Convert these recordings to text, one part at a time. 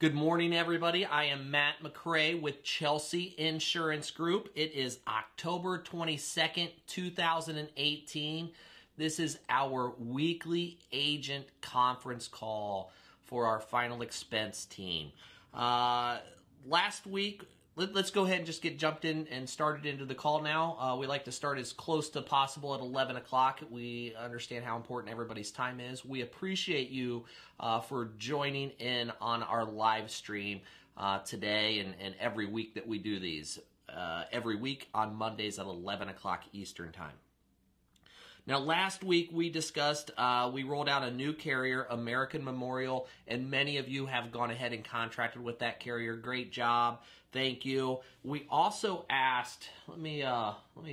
Good morning, everybody. I am Matt McCray with Chelsea Insurance Group. It is October 22nd, 2018. This is our weekly agent conference call for our final expense team. Last week, let's go ahead and just get jumped in and started into the call now. We like to start as close to possible at 11 o'clock. We understand how important everybody's time is. We appreciate you for joining in on our live stream today and every week that we do these. Every week on Mondays at 11 o'clock Eastern Time. Now, last week we discussed, we rolled out a new carrier, American Memorial, and many of you have gone ahead and contracted with that carrier. Great job. Thank you. We also asked, let me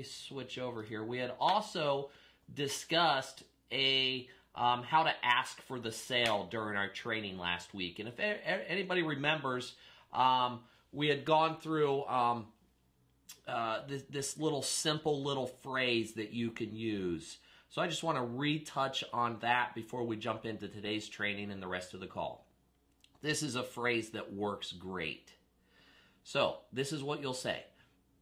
switch over here. We had also discussed how to ask for the sale during our training last week. And if anybody remembers, we had gone through this little simple little phrase that you can use. So I just want to retouch on that before we jump into today's training and the rest of the call. This is a phrase that works great. So this is what you'll say.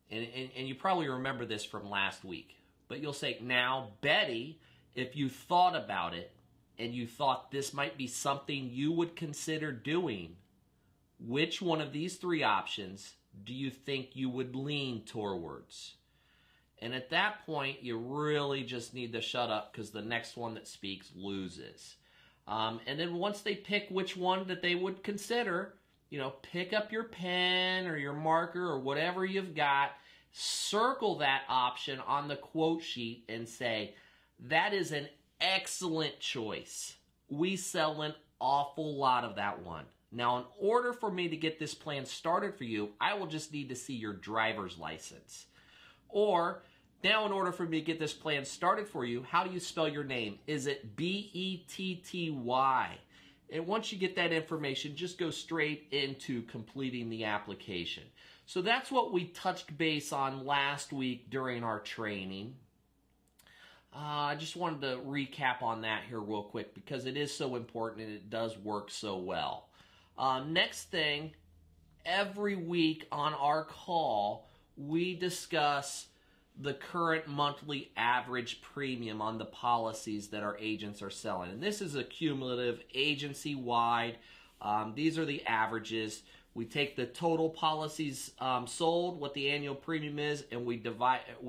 And you probably remember this from last week. But you'll say, now, Betty, if you thought about it and you thought this might be something you would consider doing, which one of these three options do you think you would lean towards? And at that point, you really just need to shut up because the next one that speaks loses. And then once they pick which one that they would consider, pick up your pen or your marker or whatever you've got, circle that option on the quote sheet and say, that is an excellent choice. We sell an awful lot of that one. Now, in order for me to get this plan started for you, I will just need to see your driver's license. Or, now in order for me to get this plan started for you, how do you spell your name? Is it B-E-T-T-Y? And once you get that information, just go straight into completing the application. So that's what we touched base on last week during our training. I just wanted to recap on that here real quick because it is so important and it does work so well. Next thing, every week on our call, we discuss the current monthly average premium on the policies that our agents are selling. And this is a cumulative agency-wide. These are the averages. We take the total policies sold, what the annual premium is, and we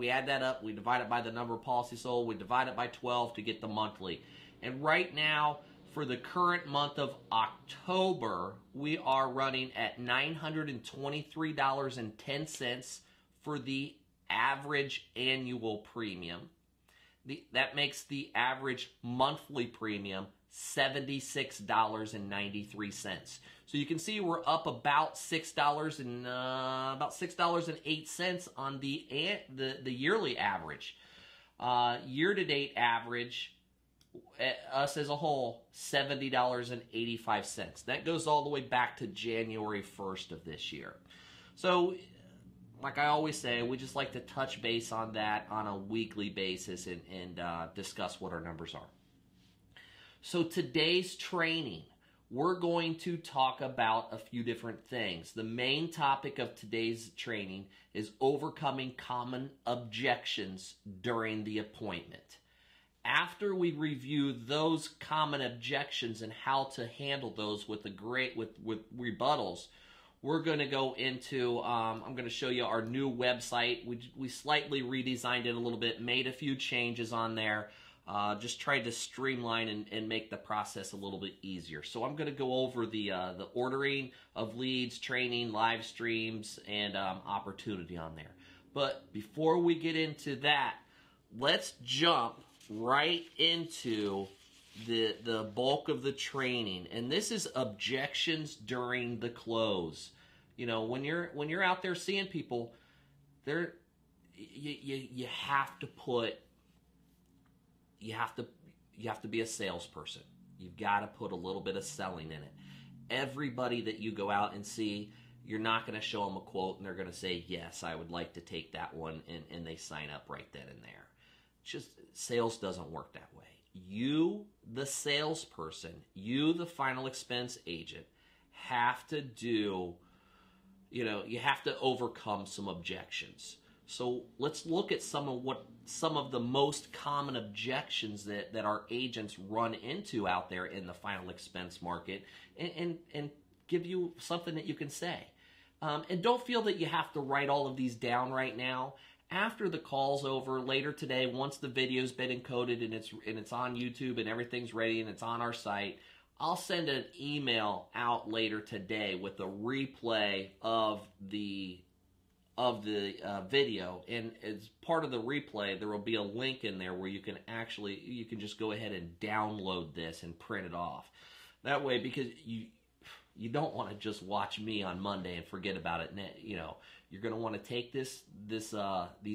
add that up. We divide it by the number of policies sold. We divide it by 12 to get the monthly. And right now, for the current month of October, we are running at $923.10 for the average annual premium. That makes the average monthly premium $76.93. So you can see we're up about $6.08 on the yearly average. Year-to-date average, us as a whole, $70.85. That goes all the way back to January 1st of this year. So, like I always say, we just like to touch base on that on a weekly basis and discuss what our numbers are. So today's training, we're going to talk about a few different things. The main topic of today's training is overcoming common objections during the appointment. After we review those common objections and how to handle those with rebuttals, we're going to go into, I'm going to show you our new website. We slightly redesigned it a little bit, made a few changes on there, just tried to streamline and make the process a little bit easier. So I'm going to go over the ordering of leads, training, live streams, and opportunity on there. But before we get into that, let's jump right into the bulk of the training, and this is objections during the close. When you're out there seeing people, you have to be a salesperson. You've got to put a little bit of selling in it. Everybody that you go out and see, you're not going to show them a quote and they're going to say, yes, I would like to take that one, and they sign up right then and there. Just sales doesn't work that way. You, the salesperson, you, the final expense agent, have to do, you have to overcome some objections. So let's look at some of the most common objections that our agents run into out there in the final expense market, and give you something that you can say. And don't feel that you have to write all of these down right now. After the call's over, later today, once the video's been encoded and it's on YouTube and everything's ready and it's on our site, I'll send an email out later today with a replay of the video, and as part of the replay, there will be a link in there where you can just go ahead and download this and print it off. That way, because you don't want to just watch me on Monday and forget about it. You're going to want to take these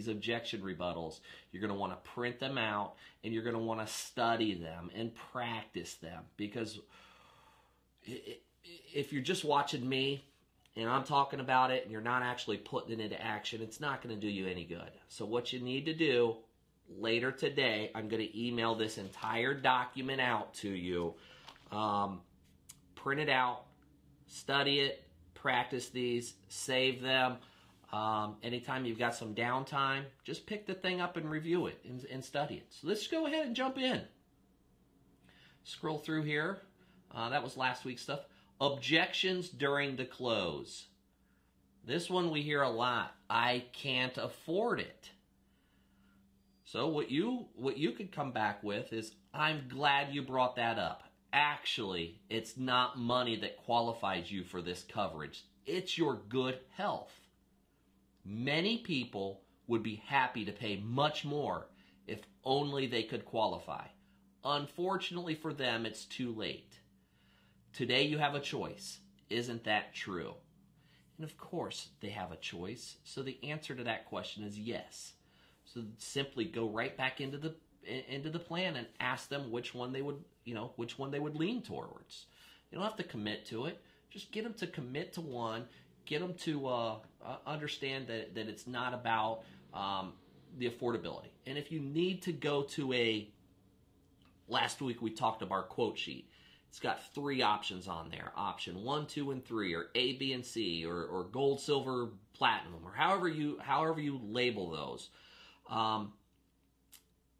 objection rebuttals. You're going to want to print them out, and you're going to want to study them and practice them. Because if you're just watching me and I'm talking about it and you're not actually putting it into action, it's not going to do you any good. So what you need to do later today, I'm going to email this entire document out to you. Print it out. Study it, practice these, save them. Anytime you've got some downtime, just pick the thing up and review it and study it. So let's go ahead and jump in. Scroll through here. That was last week's stuff. Objections during the close. This one we hear a lot. I can't afford it. So what you could come back with is, I'm glad you brought that up. Actually, it's not money that qualifies you for this coverage. It's your good health. Many people would be happy to pay much more if only they could qualify. Unfortunately for them, it's too late. Today you have a choice. Isn't that true? And of course they have a choice. So the answer to that question is yes. So simply go right back into the plan and ask them which one they would lean towards. You don't have to commit to it. Just get them to commit to one. Get them to understand that it's not about the affordability. And if you need to go to last week we talked about our quote sheet. It's got 3 options on there. Option 1, 2, and 3, or A, B, and C, or gold, silver, platinum, or however you label those.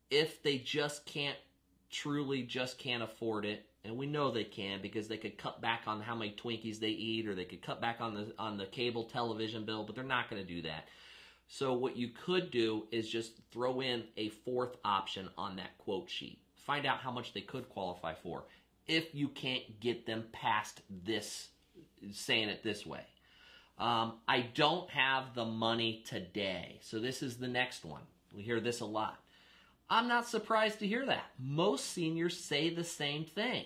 If they truly just can't afford it, and we know they can because they could cut back on how many Twinkies they eat, or they could cut back on the cable television bill, but they're not going to do that. So what you could do is just throw in a 4th option on that quote sheet. Find out how much they could qualify for if you can't get them past this, saying it this way. I don't have the money today. So this is the next one. We hear this a lot. I'm not surprised to hear that. Most seniors say the same thing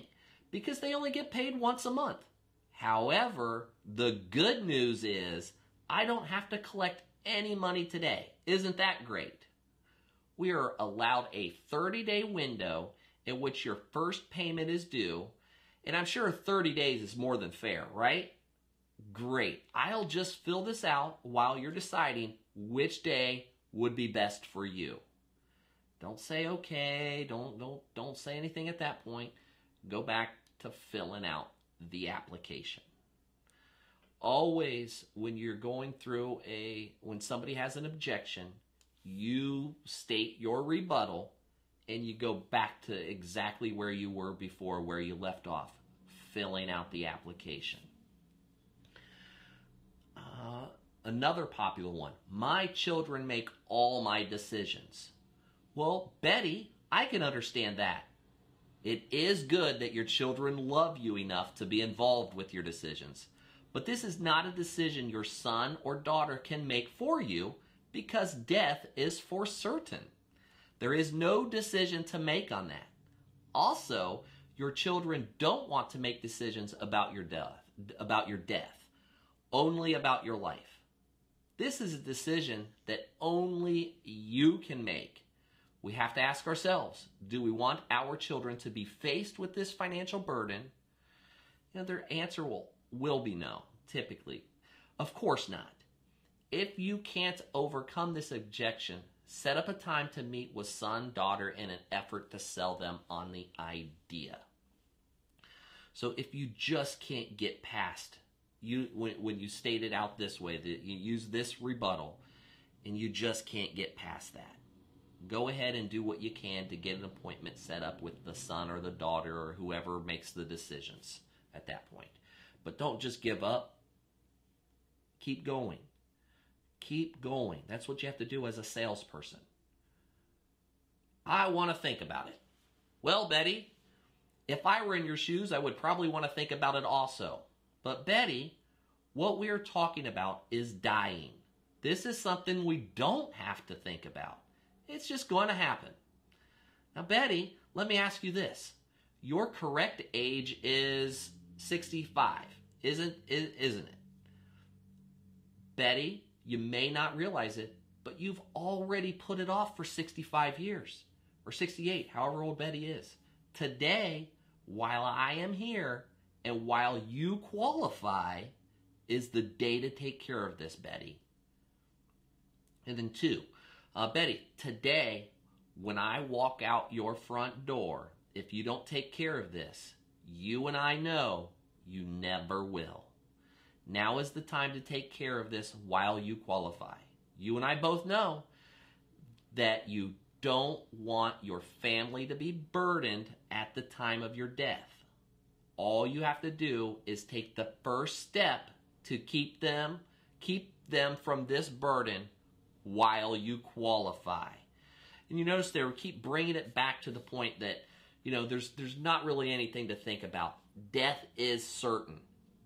because they only get paid once a month. However, the good news is I don't have to collect any money today. Isn't that great? We are allowed a 30-day window in which your first payment is due, and I'm sure 30 days is more than fair, right? Great. I'll just fill this out while you're deciding which day would be best for you. Don't say okay, don't say anything at that point. Go back to filling out the application. Always when you're going through when somebody has an objection, you state your rebuttal and you go back to exactly where you were before, where you left off, filling out the application. Another popular one, my children make all my decisions. Well, Betty, I can understand that. It is good that your children love you enough to be involved with your decisions. But this is not a decision your son or daughter can make for you because death is for certain. There is no decision to make on that. Also, your children don't want to make decisions about your death, only about your life. This is a decision that only you can make. We have to ask ourselves, do we want our children to be faced with this financial burden? Their answer will be no, typically. Of course not. If you can't overcome this objection, set up a time to meet with son, daughter in an effort to sell them on the idea. So if you just can't get past, when you state it out this way, that you use this rebuttal, and you just can't get past that, go ahead and do what you can to get an appointment set up with the son or the daughter or whoever makes the decisions at that point. But don't just give up. Keep going. Keep going. That's what you have to do as a salesperson. I want to think about it. Well, Betty, if I were in your shoes, I would probably want to think about it also. But Betty, what we are talking about is dying. This is something we don't have to think about. It's just going to happen. Now, Betty, let me ask you this. Your correct age is 65, isn't it? Betty, you may not realize it, but you've already put it off for 65 years, or 68, however old Betty is. Today, while I am here, and while you qualify, is the day to take care of this, Betty. And then 2, Betty, today, when I walk out your front door, if you don't take care of this, you and I know you never will. Now is the time to take care of this while you qualify. You and I both know that you don't want your family to be burdened at the time of your death. All you have to do is take the first step to keep them from this burden while you qualify. And you notice there, we keep bringing it back to the point that, there's not really anything to think about. Death is certain.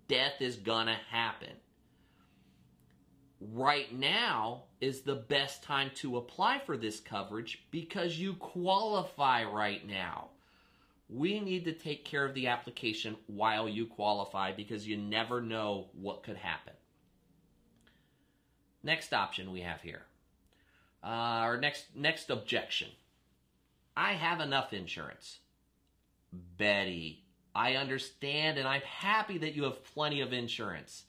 Death is gonna happen. Right now is the best time to apply for this coverage because you qualify right now. We need to take care of the application while you qualify because you never know what could happen. Next option we have here. Our next objection. I have enough insurance. Betty, I understand and I'm happy that you have plenty of insurance.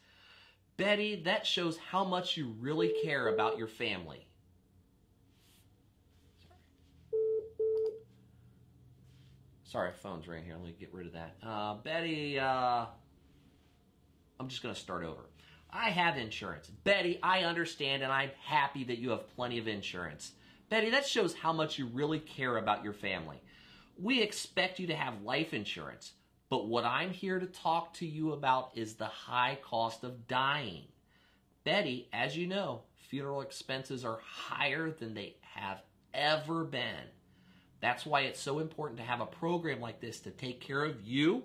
Betty, that shows how much you really care about your family. Sorry, phone's ringing here. Let me get rid of that. Betty, I'm just going to start over. I have insurance. Betty, I understand and I'm happy that you have plenty of insurance. Betty, that shows how much you really care about your family. We expect you to have life insurance, but what I'm here to talk to you about is the high cost of dying. Betty, as you know, funeral expenses are higher than they have ever been. That's why it's so important to have a program like this to take care of you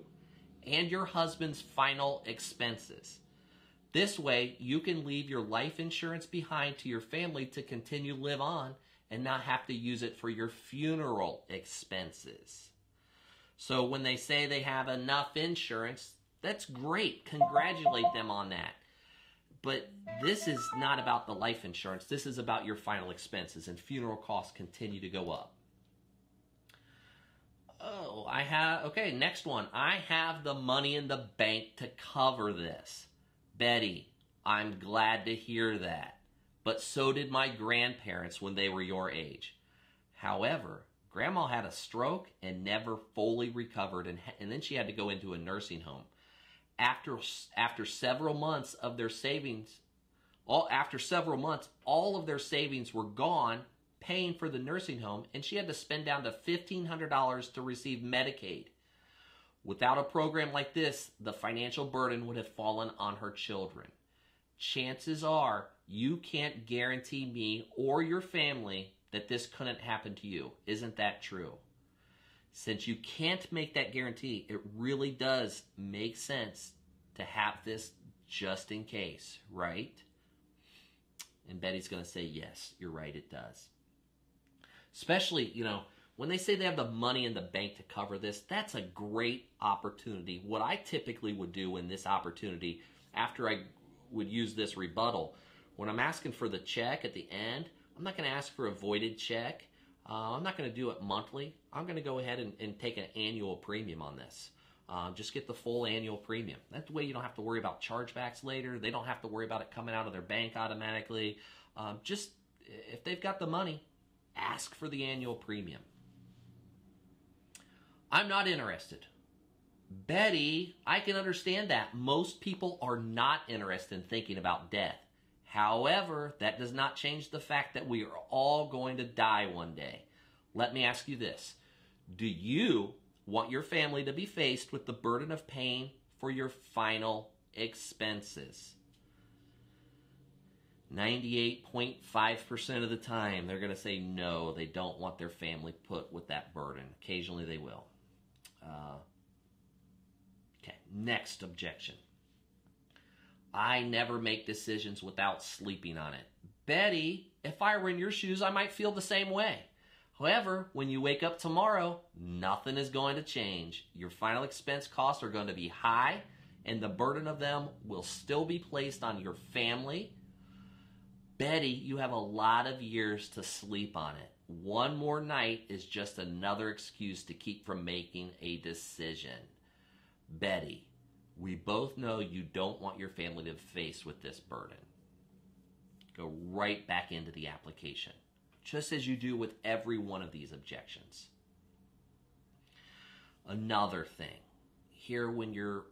and your husband's final expenses. This way, you can leave your life insurance behind to your family to continue to live on and not have to use it for your funeral expenses. So when they say they have enough insurance, that's great. Congratulate them on that. But this is not about the life insurance. This is about your final expenses, and funeral costs continue to go up. Oh, okay, next one. I have the money in the bank to cover this. Betty, I'm glad to hear that. But so did my grandparents when they were your age. However, Grandma had a stroke and never fully recovered, and then she had to go into a nursing home. After several months of their savings, all of their savings were gone paying for the nursing home, and she had to spend down to $1,500 to receive Medicaid. Without a program like this, the financial burden would have fallen on her children. Chances are you can't guarantee me or your family that this couldn't happen to you. Isn't that true? Since you can't make that guarantee, it really does make sense to have this just in case, right? And Betty's going to say, yes, you're right, it does. Especially, when they say they have the money in the bank to cover this, that's a great opportunity. What I typically would do in this opportunity, after I would use this rebuttal, when I'm asking for the check at the end, I'm not going to ask for a voided check. I'm not going to do it monthly. I'm going to go ahead and take an annual premium on this. Just get the full annual premium. That way you don't have to worry about chargebacks later. They don't have to worry about it coming out of their bank automatically. Just, if they've got the money, ask for the annual premium. I'm not interested. Betty, I can understand that. Most people are not interested in thinking about death. However, that does not change the fact that we are all going to die one day. Let me ask you this. Do you want your family to be faced with the burden of paying for your final expenses? 98.5% of the time, they're going to say no, they don't want their family put with that burden. Occasionally they will. Okay, next objection. I never make decisions without sleeping on it. Betty, if I were in your shoes, I might feel the same way. However, when you wake up tomorrow, nothing is going to change. Your final expense costs are going to be high, and the burden of them will still be placed on your family. Betty, you have a lot of years to sleep on it. One more night is just another excuse to keep from making a decision. Betty, we both know you don't want your family to face with this burden. Go right back into the application, just as you do with every one of these objections. Another thing, here when you're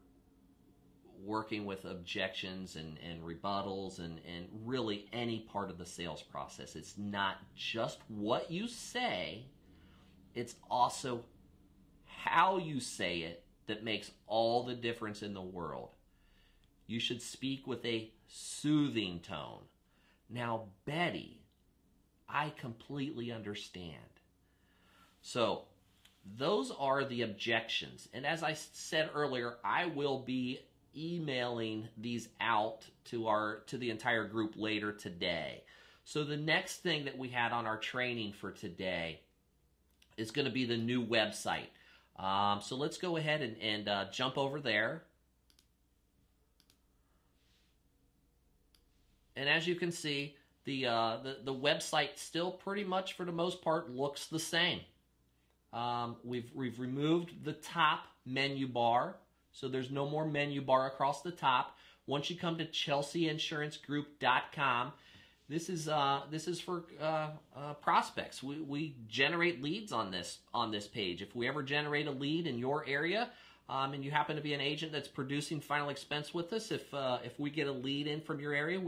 working with objections and rebuttals and really any part of the sales process, it's not just what you say, it's also how you say it that makes all the difference in the world. You should speak with a soothing tone. Now, Betty, I completely understand. So, those are the objections. And as I said earlier, I will be emailing these out to the entire group later today. So the next thing that we had on our training for today is going to be the new website. So let's go ahead and jump over there. And as you can see, the website still pretty much for the most part looks the same. We've removed the top menu bar, so there's no more menu bar across the top. Once you come to chelseainsurancegroup.com, this is for prospects. We generate leads on this page. If we ever generate a lead in your area, and you happen to be an agent that's producing final expense with us, if we get a lead in from your area,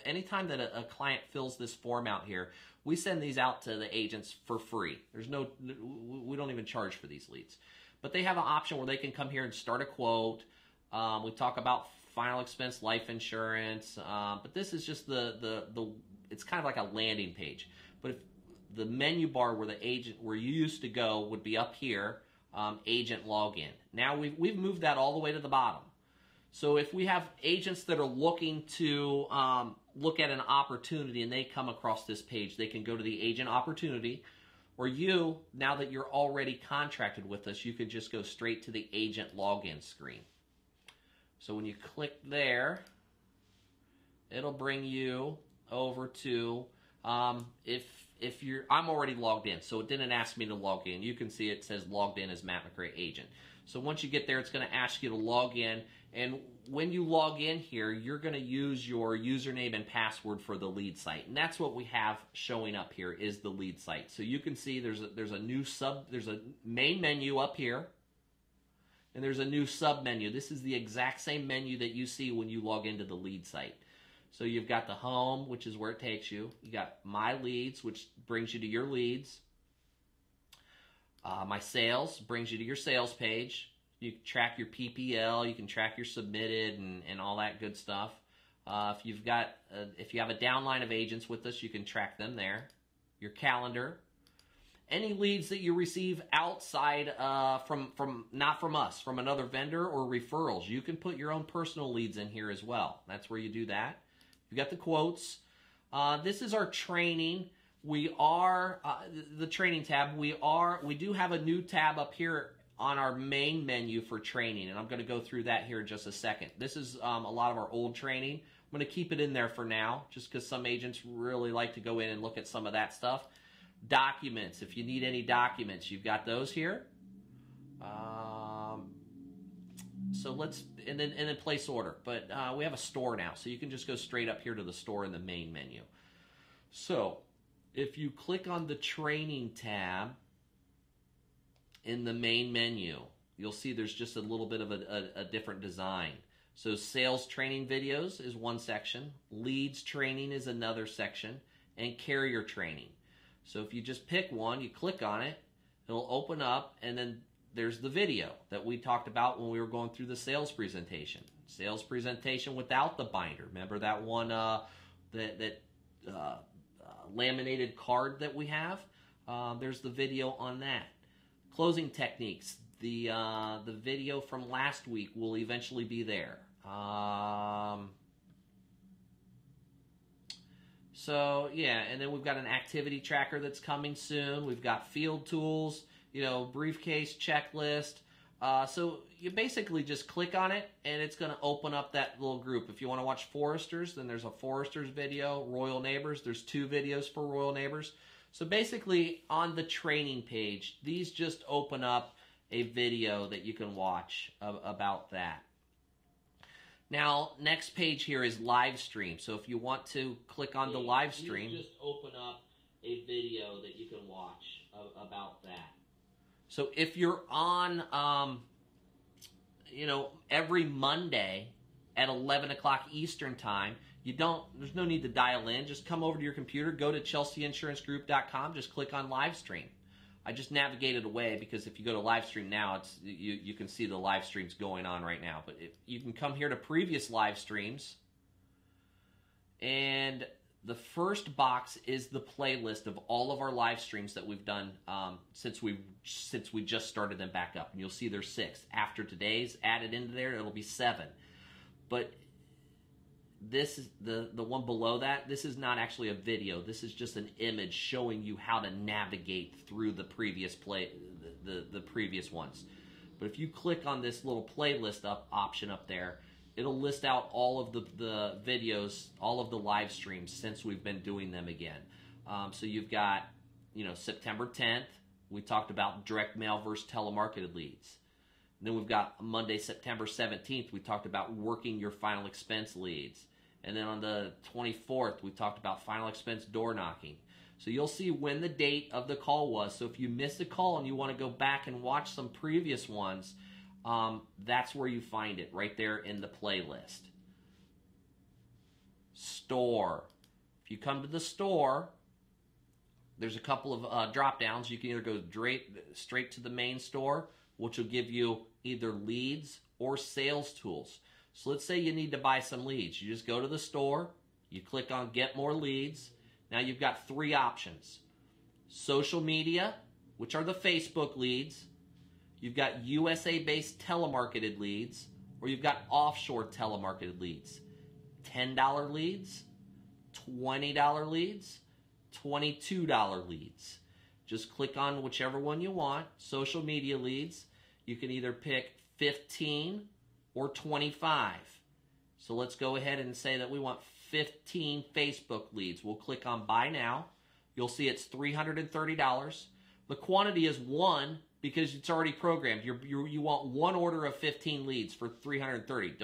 anytime that a client fills this form out here, we send these out to the agents for free. We don't even charge for these leads. But they have an option where they can come here and start a quote. We talk about final expense life insurance, but this is just it's kind of like a landing page. But if the menu bar where you used to go would be up here, agent login. Now we've moved that all the way to the bottom. So if we have agents that are looking to look at an opportunity and they come across this page, they can go to the agent opportunity. Or now that you're already contracted with us, you can just go straight to the agent login screen. So when you click there, it'll bring you over to, I'm already logged in, so it didn't ask me to log in. You can see it says logged in as Matt McCray agent. So once you get there, it's going to ask you to log in. And when you log in here, you're going to use your username and password for the lead site. And that's what we have showing up here is the lead site. So you can see there's a main menu up here. And there's a new sub menu. This is the exact same menu that you see when you log into the lead site. So you've got the home, which is where it takes you. You got my leads, which brings you to your leads. My sales brings you to your sales page. You can track your PPL, you can track your submitted and all that good stuff. If you have a downline of agents with us, you can track them there. Your calendar. Any leads that you receive outside not from us, from another vendor or referrals, you can put your own personal leads in here as well. That's where you do that. You got the quotes. This is our training. We are the training tab. We do have a new tab up here on our main menu for training, and I'm going to go through that here in just a second. This is a lot of our old training. I'm going to keep it in there for now, just because some agents really like to go in and look at some of that stuff. Documents. If you need any documents, you've got those here. And then place order. But we have a store now, so you can just go straight up here to the store in the main menu. So if you click on the training tab in the main menu, you'll see there's just a little bit of a different design. So sales training videos is one section, leads training is another section, and carrier training. So if you just pick one, you click on it, it'll open up, and then there's the video that we talked about when we were going through the sales presentation. Sales presentation without the binder. Remember that one, laminated card that we have? There's the video on that. Closing techniques. The video from last week will eventually be there. So yeah, and then we've got an activity tracker that's coming soon. We've got field tools, briefcase checklist. So you basically just click on it and it's going to open up that little group. If you want to watch Foresters, then there's a Foresters video. Royal Neighbors, there's 2 videos for Royal Neighbors. So basically on the training page, these just open up a video that you can watch about that. Now, next page here is live stream. So if you want to click on the live stream, just open up a video that you can watch about that. So if you're on, every Monday at 11 o'clock Eastern time, there's no need to dial in. Just come over to your computer, go to chelseainsuranceGroup.com, just click on live stream. I just navigated away because if you go to live stream now, you can see the live streams going on right now. But you can come here to previous live streams, and the first box is the playlist of all of our live streams that we've done since we just started them back up. And you'll see there's 6. After today's added into there, it'll be 7. But this is the one below that. This is not actually a video. This is just an image showing you how to navigate through the previous the previous ones. But if you click on this little playlist option up there, it'll list out all of the videos, all of the live streams since we've been doing them again. So you've got, September 10th, we talked about direct mail versus telemarketed leads. And then we've got Monday, September 17th, we talked about working your final expense leads. And then on the 24th, we talked about final expense door knocking. So you'll see when the date of the call was. So if you missed a call and you want to go back and watch some previous ones, that's where you find it, right there in the playlist. Store. If you come to the store, there's a couple of drop downs. You can either go straight to the main store, which will give you either leads or sales tools. So let's say you need to buy some leads. You just go to the store, you click on Get More Leads. Now you've got 3 options. Social media, which are the Facebook leads. You've got USA-based telemarketed leads, or you've got offshore telemarketed leads. $10 leads, $20 leads, $22 leads. Just click on whichever one you want. Social media leads, you can either pick 15 or 25. So let's go ahead and say that we want 15 Facebook leads. We'll click on Buy Now. You'll see it's $330. The quantity is 1 because it's already programmed. You want 1 order of 15 leads for $330.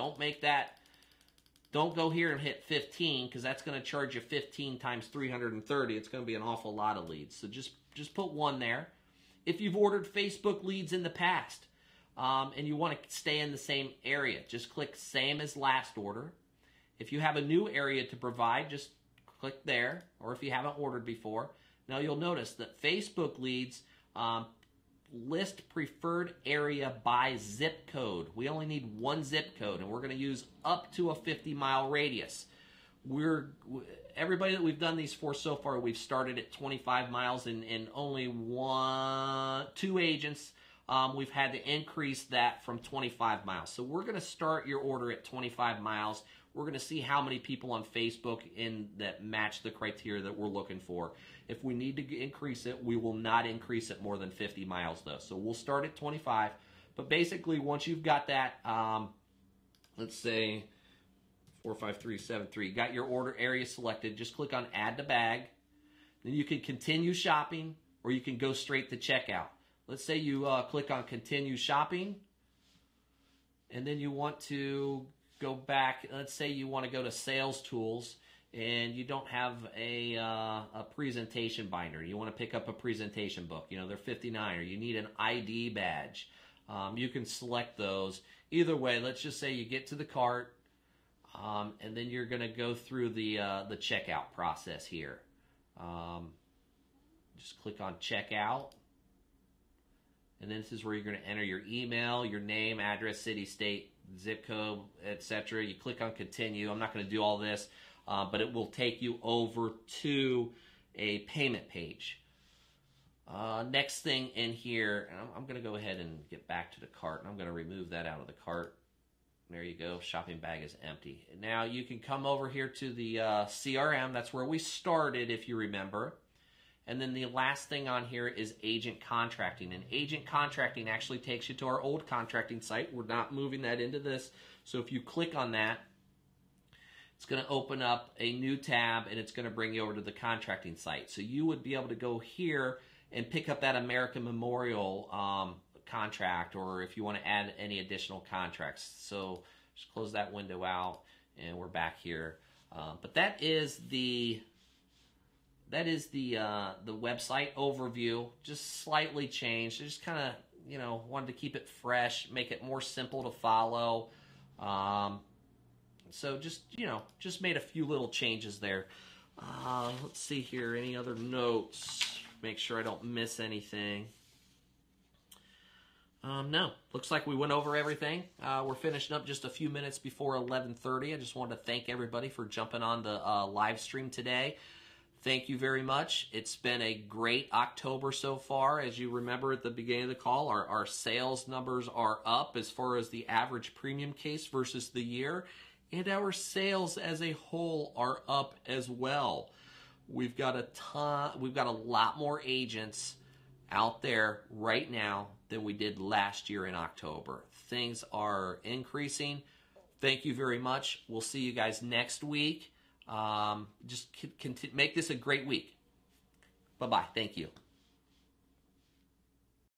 Don't go here and hit 15 because that's going to charge you 15 times $330. It's going to be an awful lot of leads. So just put 1 there. If you've ordered Facebook leads in the past, and you want to stay in the same area, just click same as last order. If you have a new area to provide, just click there, or if you haven't ordered before. Now you'll notice that Facebook leads list preferred area by zip code. We only need 1 zip code, and we're going to use up to a 50-mile radius. Everybody that we've done these for so far, we've started at 25 miles, and only 2 agents we've had to increase that from 25 miles. So we're going to start your order at 25 miles. We're going to see how many people on Facebook that match the criteria that we're looking for. If we need to increase it, we will not increase it more than 50 miles, though. So we'll start at 25. But basically, once you've got that, let's say 45373, got your order area selected, just click on Add to Bag. Then you can continue shopping, or you can go straight to checkout. Let's say you click on Continue Shopping, and then you want to go back. Let's say you want to go to Sales Tools, and you don't have a presentation binder. You want to pick up a presentation book. They're $59, or you need an ID badge. You can select those. Either way, let's just say you get to the cart, and then you're going to go through the checkout process here. Just click on checkout. And then this is where you're going to enter your email, your name, address, city, state, zip code, etc. You click on continue. I'm not going to do all this, but it will take you over to a payment page. Next thing in here, I'm going to go ahead and get back to the cart, and I'm going to remove that out of the cart. There you go. Shopping bag is empty. Now you can come over here to the CRM. That's where we started, if you remember. And then the last thing on here is agent contracting. And agent contracting actually takes you to our old contracting site. We're not moving that into this. So if you click on that, it's going to open up a new tab, and it's going to bring you over to the contracting site. So you would be able to go here and pick up that American Memorial contract, or if you want to add any additional contracts. So just close that window out, and we're back here. But that is the website overview, just slightly changed. I just kind of, wanted to keep it fresh, make it more simple to follow. So just made a few little changes there. Let's see here, any other notes? Make sure I don't miss anything. No, looks like we went over everything. We're finishing up just a few minutes before 11:30. I just wanted to thank everybody for jumping on the live stream today. Thank you very much. It's been a great October so far. As you remember at the beginning of the call, our sales numbers are up as far as the average premium case versus the year, and our sales as a whole are up as well. We've got a lot more agents out there right now than we did last year in October. Things are increasing. Thank you very much. We'll see you guys next week. Just make this a great week. Bye-bye. Thank you.